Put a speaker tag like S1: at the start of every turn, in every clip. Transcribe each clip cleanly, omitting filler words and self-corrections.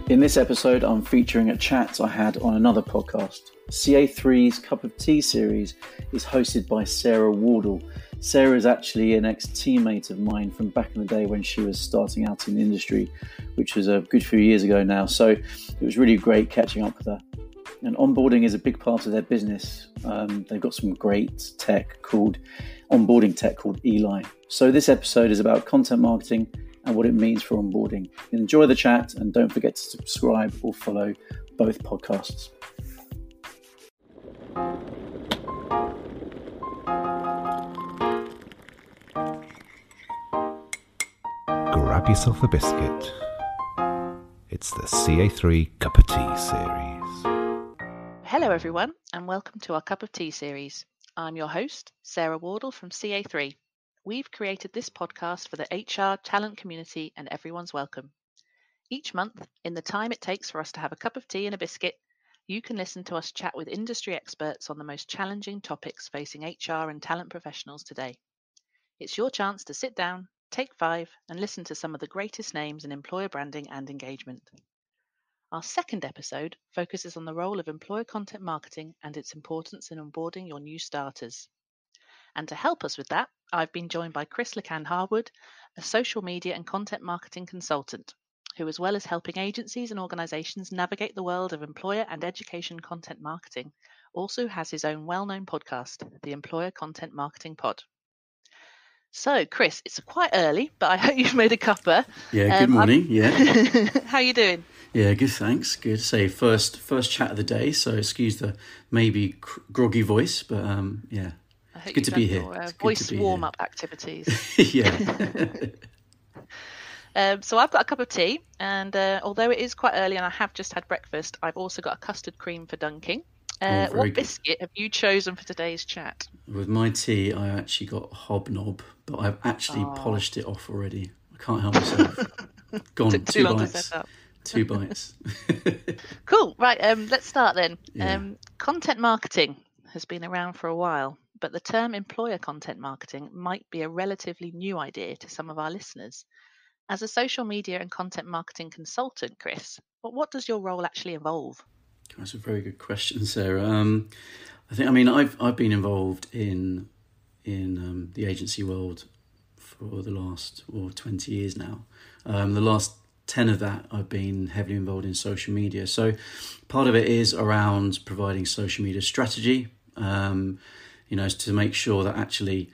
S1: In this episode, I'm featuring a chat I had on another podcast. CA3's Cup of Tea series is hosted by Sarah Wardle. Sarah is actually an ex-teammate of mine from back in the day when she was starting out in the industry, which was a good few years ago now. So it was really great catching up with her. And onboarding is a big part of their business. They've got some great onboarding tech called Eli. So this episode is about content marketing and what it means for onboarding. Enjoy the chat and don't forget to subscribe or follow both podcasts.
S2: Grab yourself a biscuit. It's the CA3 Cup of Tea series.
S3: Hello everyone and welcome to our Cup of Tea series. I'm your host, Sarah Wardle from CA3. We've created this podcast for the HR talent community and everyone's welcome. Each month, in the time it takes for us to have a cup of tea and a biscuit, you can listen to us chat with industry experts on the most challenging topics facing HR and talent professionals today. It's your chance to sit down, take 5, and listen to some of the greatest names in employer branding and engagement. Our second episode focuses on the role of employer content marketing and its importance in onboarding your new starters. And to help us with that, I've been joined by Chris LeCan-Harwood, a social media and content marketing consultant, who, as well as helping agencies and organisations navigate the world of employer and education content marketing, also has his own well-known podcast, the Employer Content Marketing Pod. So, Chris, it's quite early, but I hope you've made a cuppa.
S4: Yeah, good morning. Yeah.
S3: How are you doing?
S4: Yeah, good, thanks. Good. Say first chat of the day, so excuse the maybe groggy voice, but yeah.
S3: I hope
S4: good to be here.
S3: Voice warm-up activities.
S4: Yeah.
S3: So I've got a cup of tea, and although it is quite early and I have just had breakfast, I've also got a custard cream for dunking. What
S4: good.
S3: biscuit have you chosen for today's chat?
S4: With my tea, I actually got hobnob, but I've actually polished it off already. I can't help myself. Gone.
S3: Took too long to set up.
S4: 2 bites.
S3: Cool. Right. Let's start then.
S4: Yeah.
S3: Content marketing has been around for a while, but the term employer content marketing might be a relatively new idea to some of our listeners. As a social media and content marketing consultant, Chris, what does your role actually involve?
S4: That's a very good question, Sarah. I've been involved in the agency world for the last 20 years now. The last 10 of that I've been heavily involved in social media. So part of it is around providing social media strategy, to make sure that actually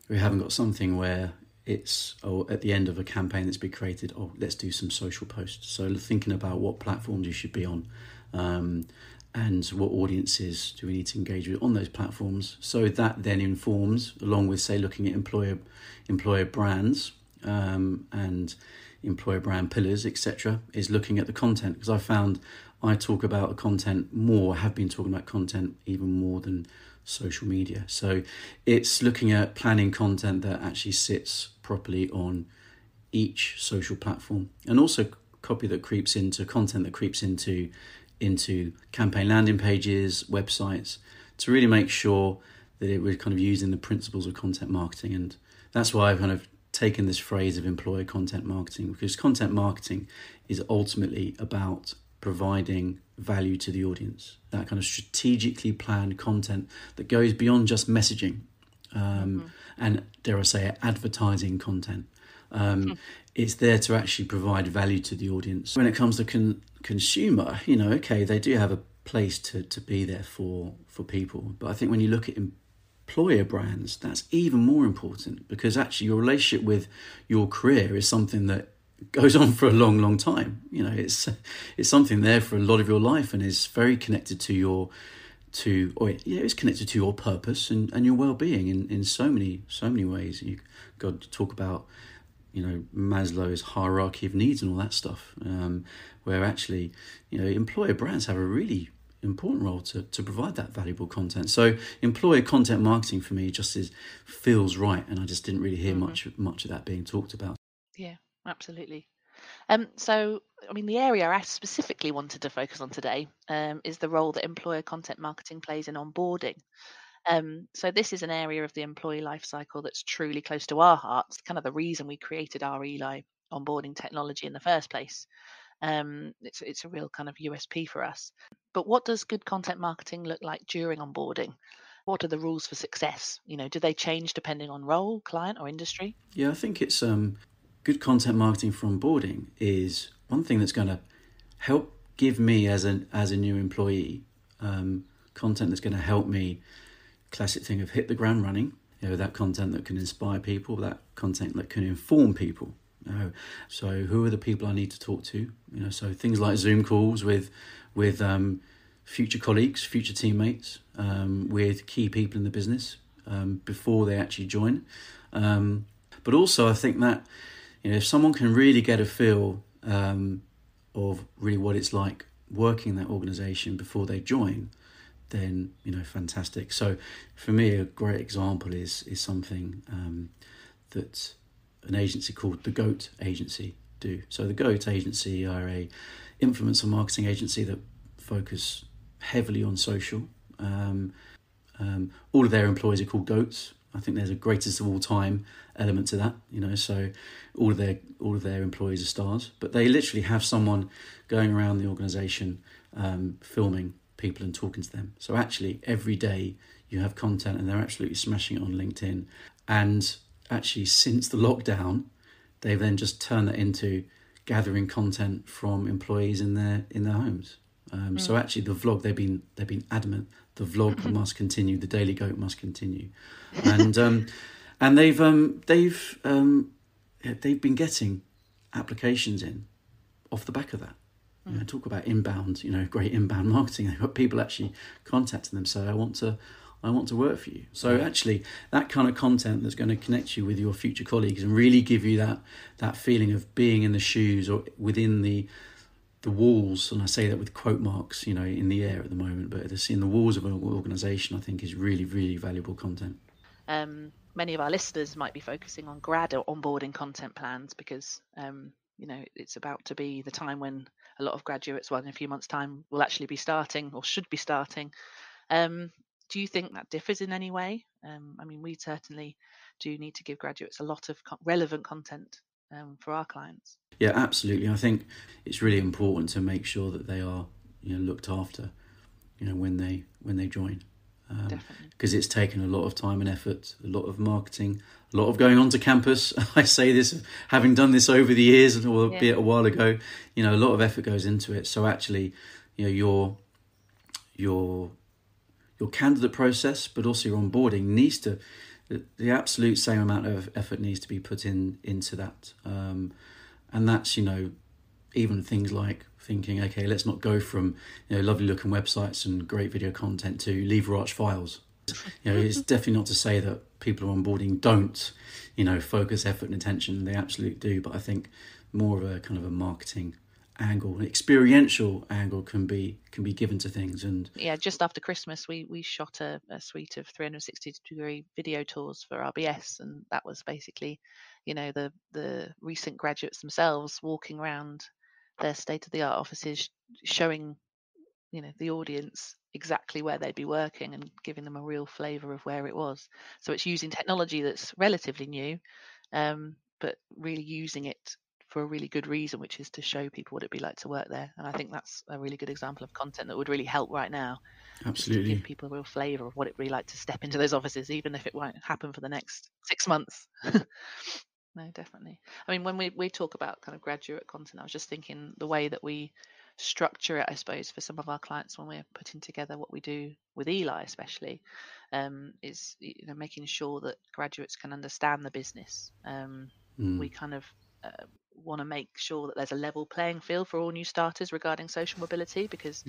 S4: we haven't got something where it's at the end of a campaign that's been created, let's do some social posts. So thinking about what platforms you should be on, and what audiences do we need to engage with on those platforms. So that then informs, along with, say, looking at employer brands and employer brand pillars, etc., is looking at the content. Because I found I talk about content more, have been talking about content even more than social media. So it's looking at planning content that actually sits properly on each social platform, and also content that creeps into campaign landing pages, websites, to really make sure that we're kind of using the principles of content marketing. And that's why I've kind of taken this phrase of employer content marketing, because content marketing is ultimately about providing value to the audience, that kind of strategically planned content that goes beyond just messaging, and dare I say it, advertising content. It's there to actually provide value to the audience. When it comes to consumer, they do have a place to be there for people. But I think when you look at employer brands, that's even more important, because actually your relationship with your career is something that goes on for a long, long time. It's something there for a lot of your life, and is very connected to it's connected to your purpose and your well-being in so many ways. You got to talk about Maslow's hierarchy of needs and all that stuff, where actually employer brands have a really important role to provide that valuable content. So employer content marketing for me just feels right, and I just didn't really hear much of that being talked about.
S3: Yeah, absolutely. So, the area I specifically wanted to focus on today is the role that employer content marketing plays in onboarding. So this is an area of the employee life cycle that's truly close to our hearts, kind of the reason we created our Eli onboarding technology in the first place. It's a real kind of USP for us. But what does good content marketing look like during onboarding? What are the rules for success? Do they change depending on role, client, or industry?
S4: Yeah, I think it's good content marketing for onboarding is one thing that's going to help give me as a new employee content that's going to help me. Classic thing of hit the ground running. That content that can inspire people, that content that can inform people. So who are the people I need to talk to? So things like Zoom calls with future colleagues, future teammates, with key people in the business before they actually join. But also I think that if someone can really get a feel of really what it's like working in that organisation before they join, then fantastic. So for me, a great example is something that an agency called the GOAT agency do. So the GOAT agency are a influencer marketing agency that focus heavily on social. All of their employees are called GOATs. I think there's a greatest of all time element to that, so all of their employees are stars, but they literally have someone going around the organisation filming people and talking to them. So actually every day you have content, and they're absolutely smashing it on LinkedIn. And actually since the lockdown, they've then just turned that into gathering content from employees in their homes. So actually the vlog, they've been adamant, the vlog must continue, the Daily Goat must continue, and they've been getting applications in off the back of that. Talk about inbound, great inbound marketing. They've got people actually contacting them, say, I want to work for you. So actually that kind of content that's going to connect you with your future colleagues and really give you that feeling of being in the shoes or within the walls, and I say that with quote marks, in the air at the moment, but it's in the walls of an organisation, I think is really, really valuable content.
S3: Many of our listeners might be focusing on grad or onboarding content plans because, it's about to be the time when a lot of graduates, in a few months' time, will actually be starting or should be starting. Do you think that differs in any way? We certainly do need to give graduates a lot of relevant content for our clients.
S4: Yeah, absolutely. I think it's really important to make sure that they are, looked after, when they join, because it's taken a lot of time and effort, a lot of marketing, a lot of going onto campus. I say this, having done this over the years, albeit a while ago, a lot of effort goes into it. So actually, your candidate process, but also your onboarding needs to, the absolute same amount of effort needs to be put into that. And that's, even things like thinking, okay, let's not go from, lovely looking websites and great video content to lever arch files. It's definitely not to say that people who are onboarding don't, focus effort and attention. They absolutely do. But I think more of a kind of a marketing angle, an experiential angle can be given to things. And
S3: just after Christmas, we shot a suite of 360-degree video tours for RBS, and that was basically, the recent graduates themselves walking around their state-of-the-art offices, showing the audience exactly where they'd be working and giving them a real flavour of where it was. So it's using technology that's relatively new, but really using it for a really good reason, which is to show people what it'd be like to work there. And I think that's a really good example of content that would really help right now.
S4: Absolutely.
S3: To give people a real flavour of what it'd be like to step into those offices, even if it won't happen for the next 6 months. No, definitely. When we talk about kind of graduate content, I was just thinking the way that we structure it, I suppose, for some of our clients when we're putting together what we do with Eli especially, is making sure that graduates can understand the business. We kind of want to make sure that there's a level playing field for all new starters regarding social mobility, because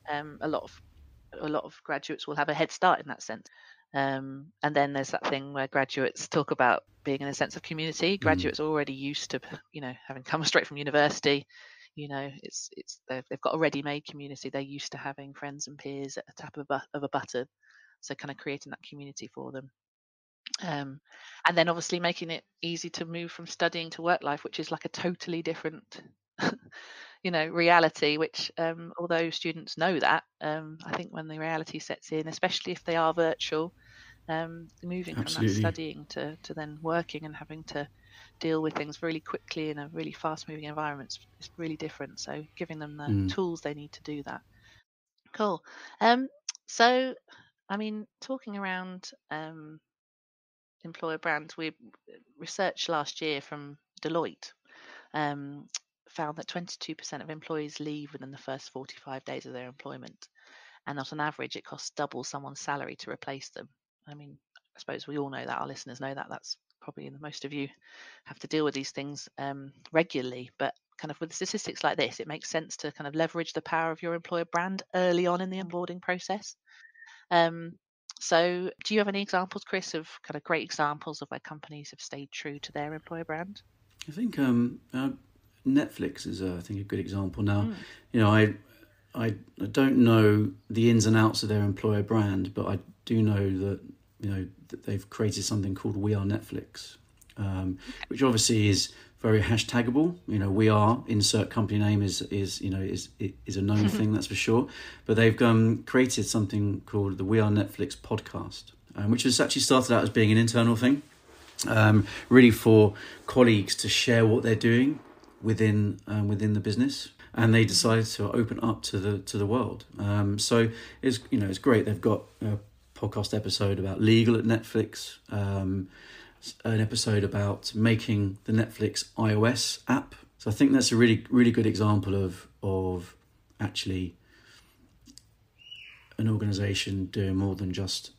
S3: a lot of graduates will have a head start in that sense. And then there's that thing where graduates talk about being in a sense of community. Graduates are already used to, having come straight from university. They've got a ready-made community. They're used to having friends and peers at a tap of a button. So kind of creating that community for them. And then obviously making it easy to move from studying to work life, which is like a totally different reality, which although students know that, I think when the reality sets in, especially if they are virtual, moving from that studying to then working and having to deal with things really quickly in a really fast-moving environment is really different. So giving them the tools they need to do that. Cool. So, I mean, talking around employer brands, we research last year from Deloitte found that 22% of employees leave within the first 45 days of their employment, and that on average it costs double someone's salary to replace them. I mean, I suppose we all know that, our listeners know that. That's probably most of you have to deal with these things regularly, but kind of with statistics like this, it makes sense to kind of leverage the power of your employer brand early on in the onboarding process. So do you have any examples, Chris, of kind of great examples of where companies have stayed true to their employer brand?
S4: I think Netflix is, I think, a good example. Now, you know, I don't know the ins and outs of their employer brand, but I do know that, you know, that they've created something called We Are Netflix, which obviously is very hashtagable. You know, we are, insert company name is a known thing, that's for sure. But they've created something called the We Are Netflix podcast, which has actually started out as being an internal thing, really for colleagues to share what they're doing within the business, and they decided to open up to the world. So it's great. They've got a podcast episode about legal at Netflix, an episode about making the Netflix iOS app. So I think that's a really, really good example of actually an organisation doing more than just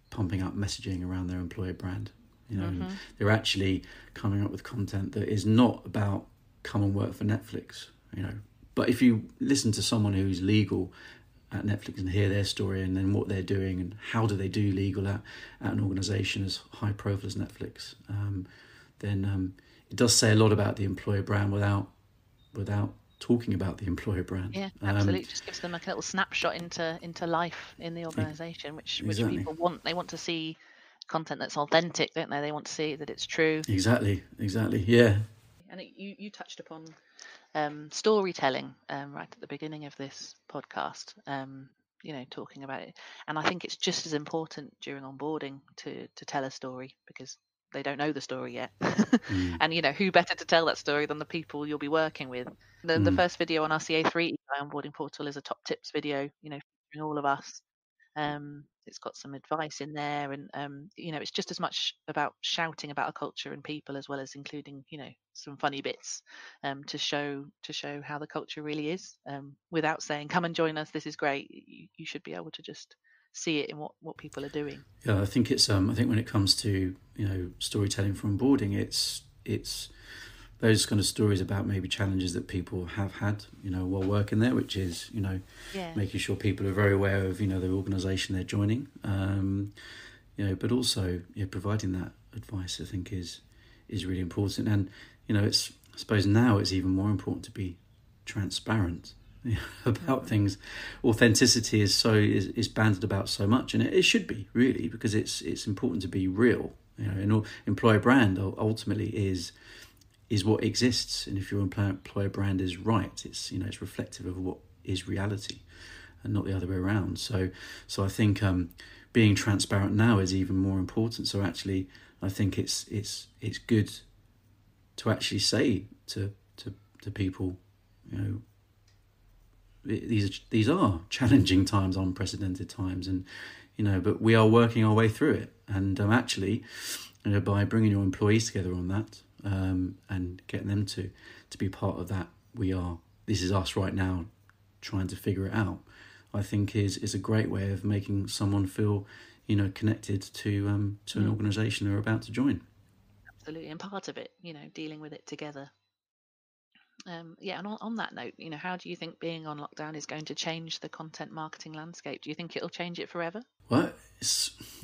S4: pumping up messaging around their employer brand. You know, they're actually coming up with content that is not about come and work for Netflix, you know. But if you listen to someone who's legal at Netflix and hear their story and then what they're doing and how do they do legal at an organisation as high profile as Netflix, then it does say a lot about the employer brand without talking about the employer brand.
S3: Yeah, absolutely. It just gives them a little snapshot into life in the organisation, which
S4: exactly.
S3: People want. They want to see content that's authentic, don't they? They want to see that it's true.
S4: Exactly, yeah.
S3: And you touched upon storytelling right at the beginning of this podcast, talking about it. And I think it's just as important during onboarding to tell a story, because they don't know the story yet. And, who better to tell that story than the people you'll be working with? The first video on our CA3 onboarding portal is a top tips video, featuring all of us. It's got some advice in there, and it's just as much about shouting about a culture and people as well as including some funny bits to show how the culture really is, without saying come and join us, this is great. You should be able to just see it in what people are doing.
S4: Yeah, I think it's I think when it comes to storytelling for onboarding, it's those kind of stories about maybe challenges that people have had, while working there, which is, making sure people are very aware of, the organisation they're joining, but also providing that advice, I think is really important. And, I suppose now it's even more important to be transparent about things. Authenticity is bandied about so much, and it should be, really, because it's important to be real. And employer brand ultimately is what exists, and if your employer brand is right, it's it's reflective of what is reality, and not the other way around. So I think being transparent now is even more important. So actually, I think it's good to actually say to people, these are challenging times, unprecedented times, and but we are working our way through it. And actually, by bringing your employees together on that. And getting them to be part of that, this is us right now trying to figure it out, I think is a great way of making someone feel connected to an organisation they're about to join.
S3: Absolutely, and part of it, dealing with it together. And on that note, how do you think being on lockdown is going to change the content marketing landscape? Do you think it'll change it forever?
S4: Well,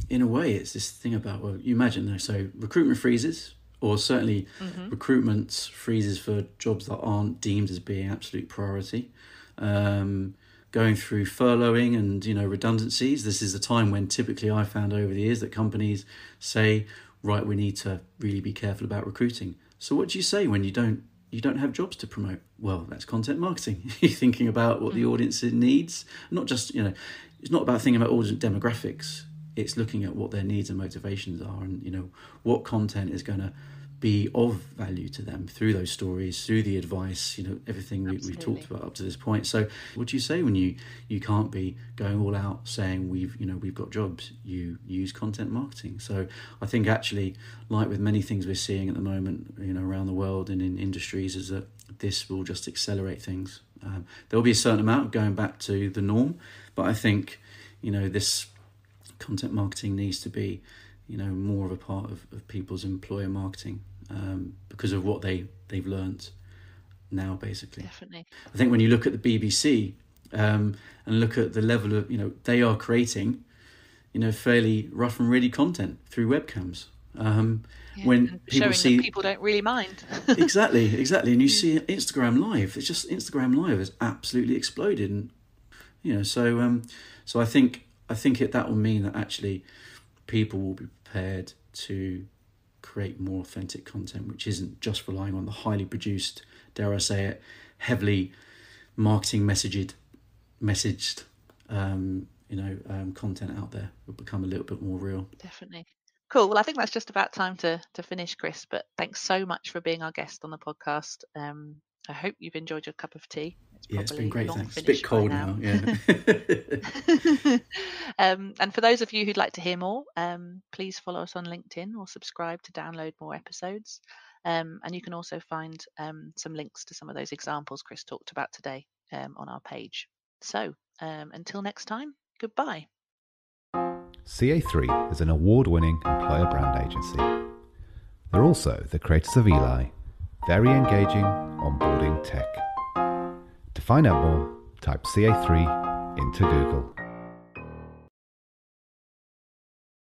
S4: in a way, it's this thing about, you imagine, so recruitment freezes, or certainly recruitment freezes for jobs that aren't deemed as being absolute priority. Going through furloughing and, redundancies. This is the time when typically I found over the years that companies say, right, we need to really be careful about recruiting. So what do you say when you don't have jobs to promote? Well, that's content marketing. You're thinking about what the audience needs. Not just, it's not about thinking about audience demographics. It's looking at what their needs and motivations are, and what content is going to be of value to them through those stories, through the advice, everything we've talked about up to this point. So what do you say when you can't be going all out saying we've got jobs? You use content marketing. So I think actually, like with many things we're seeing at the moment, around the world and in industries, is that this will just accelerate things. There'll be a certain amount of going back to the norm, but I think, this content marketing needs to be, more of a part of people's employer marketing, because of what they've learnt now, basically.
S3: Definitely.
S4: I think when you look at the BBC and look at the level of, they are creating, fairly rough and ready content through webcams. When people see
S3: that people don't really mind.
S4: exactly, and you see Instagram Live. It's just Instagram Live has absolutely exploded, and so I think that will mean that actually people will be prepared to create more authentic content, which isn't just relying on the highly produced, dare I say it, heavily marketing messaged content out there. Will become a little bit more real.
S3: Definitely. Cool. Well, I think that's just about time to finish, Chris, but thanks so much for being our guest on the podcast. I hope you've enjoyed your cup of tea.
S4: It's been great, thanks. It's a bit cold now. Yeah.
S3: And for those of you who'd like to hear more, please follow us on LinkedIn or subscribe to download more episodes. And you can also find some links to some of those examples Chris talked about today on our page. So until next time, goodbye.
S2: CA3 is an award-winning employer brand agency. They're also the creators of Eli, very engaging onboarding tech. To find out more, type CA3 into Google.